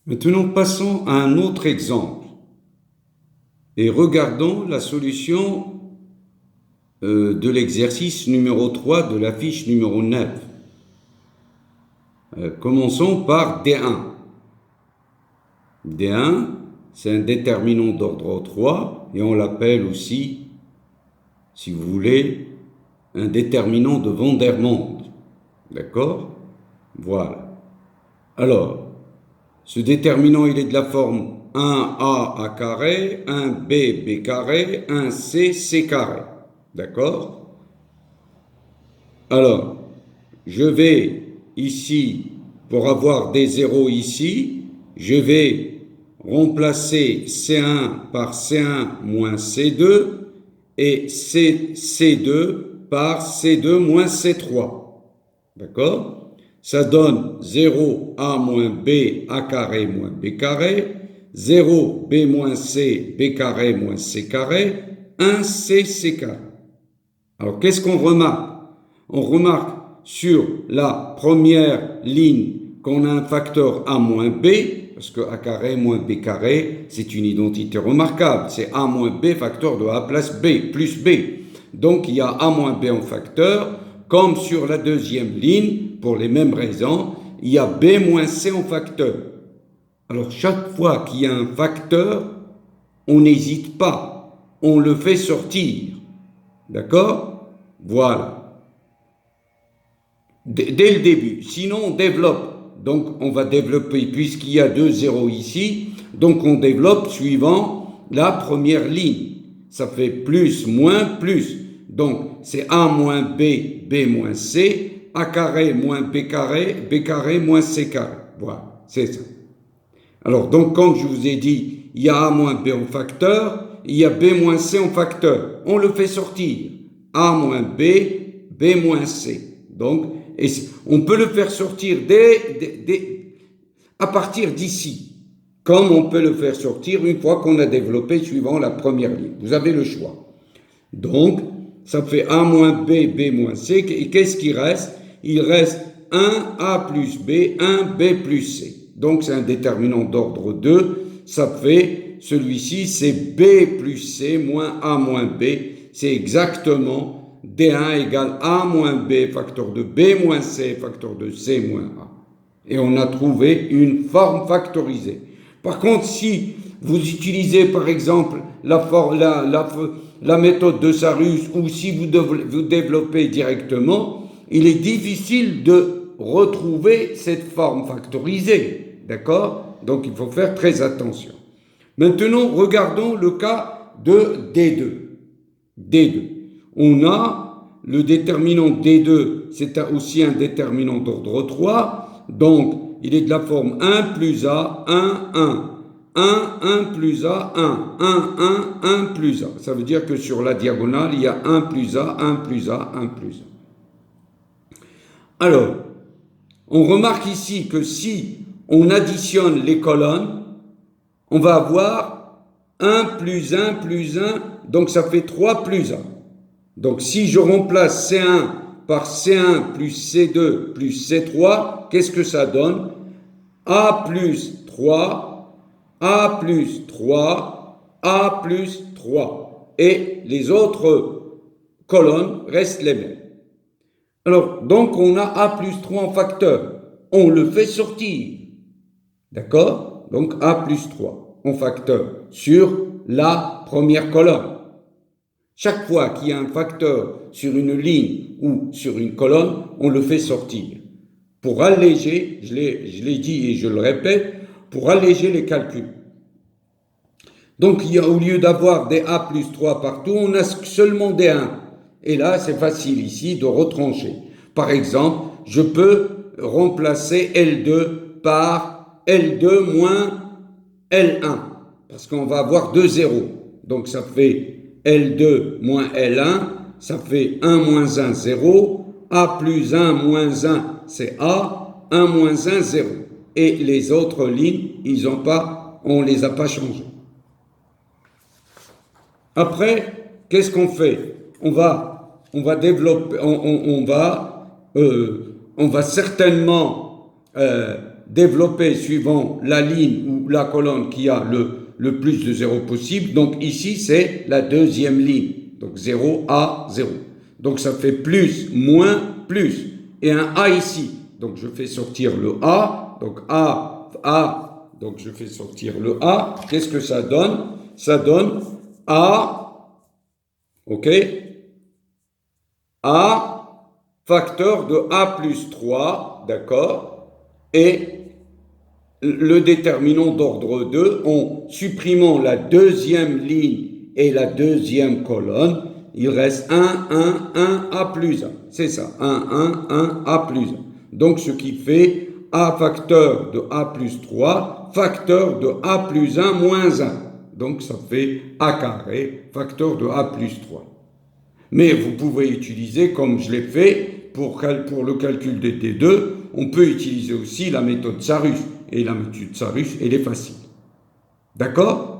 Maintenant, passons à un autre exemple et regardons la solution de l'exercice numéro 3 de la fiche numéro 9. Commençons par D1. D1, c'est un déterminant d'ordre 3 et on l'appelle aussi, si vous voulez, un déterminant de Vandermonde. D'accord? Voilà. Alors, ce déterminant, il est de la forme 1a a carré, 1b b carré, 1c c carré. D'accord? Alors, je vais ici, pour avoir des zéros ici, je vais remplacer C1 par C1 moins C2 et C2 par C2 moins C3. D'accord? Ça donne 0a moins b a carré moins b carré, 0 b moins c b carré moins c carré, 1c c carré. Alors qu'est-ce qu'on remarque? On remarque sur la première ligne qu'on a un facteur a moins b, parce que a carré moins b carré, c'est une identité remarquable. C'est a moins b facteur de a plus b. Donc il y a a moins b en facteur, comme sur la deuxième ligne, pour les mêmes raisons, il y a b moins c en facteur. Alors chaque fois qu'il y a un facteur, on n'hésite pas, on le fait sortir. D'accord? Voilà. Dès le début. Sinon, on développe. Donc, on va développer, puisqu'il y a deux zéros ici, donc on développe suivant la première ligne. Ça fait plus, moins, plus. Donc, c'est A moins B, B moins C, A carré moins B carré moins C carré. Voilà, c'est ça. Alors, donc, comme je vous ai dit, il y a A moins B en facteur, il y a B moins C en facteur. On le fait sortir. A moins B, B moins C. Donc, on peut le faire sortir à partir d'ici, comme on peut le faire sortir une fois qu'on a développé suivant la première ligne. Vous avez le choix. Donc, ça fait A moins B, B moins C. Et qu'est-ce qui reste? Il reste 1A plus B, 1B plus C. Donc, c'est un déterminant d'ordre 2. Ça fait, celui-ci, c'est B plus C moins A moins B. C'est exactement D1 égale A moins B, facteur de B moins C, facteur de C moins A. Et on a trouvé une forme factorisée. Par contre, si vous utilisez par exemple la méthode de Sarrus ou si vous développez directement, il est difficile de retrouver cette forme factorisée. D'accord? Donc il faut faire très attention. Maintenant, regardons le cas de D2. D2. On a le déterminant D2, c'est aussi un déterminant d'ordre 3, donc il est de la forme 1 plus A, 1, 1. 1, 1 plus A, 1, 1, 1, 1 plus A. Ça veut dire que sur la diagonale, il y a 1 plus A, 1 plus A, 1 plus A. Alors, on remarque ici que si on additionne les colonnes, on va avoir 1 plus 1 plus 1, donc ça fait 3 plus 1. Donc, si je remplace C1 par C1 plus C2 plus C3, qu'est-ce que ça donne? A plus 3, A plus 3, A plus 3. Et les autres colonnes restent les mêmes. Alors, donc, on a A plus 3 en facteur. On le fait sortir. D'accord? Donc, A plus 3 en facteur sur la première colonne. Chaque fois qu'il y a un facteur sur une ligne ou sur une colonne, on le fait sortir. Pour alléger, je l'ai dit et je le répète, pour alléger les calculs. Donc, au lieu d'avoir des A plus 3 partout, on a seulement des 1. Et là, c'est facile ici de retrancher. Par exemple, je peux remplacer L2 par L2 moins L1, parce qu'on va avoir deux zéros. Donc, ça fait L2 moins L1, ça fait 1 moins 1, 0. A plus 1 moins 1, c'est A. 1 moins 1, 0. Et les autres lignes, on ne les a pas changées. Après, qu'est-ce qu'on fait? On va développer, on va certainement développer suivant la ligne ou la colonne qui a le plus de 0 possible. Donc ici, c'est la deuxième ligne. Donc 0, A, 0. Donc ça fait plus, moins, plus. Et un A ici. Donc je fais sortir le A. Donc A, A. Donc je fais sortir le A. Qu'est-ce que ça donne? Ça donne A, ok? A facteur de A plus 3, d'accord? Et le déterminant d'ordre 2 en supprimant la deuxième ligne et la deuxième colonne, il reste 1, 1, 1, A plus 1. C'est ça, 1, 1, 1, A plus 1. Donc ce qui fait A facteur de A plus 3, facteur de A plus 1 moins 1. Donc ça fait A carré, facteur de A plus 3. Mais vous pouvez utiliser, comme je l'ai fait, pour le calcul des T2, on peut utiliser aussi la méthode Sarus. Et la méthode Sarus, elle est facile. D'accord?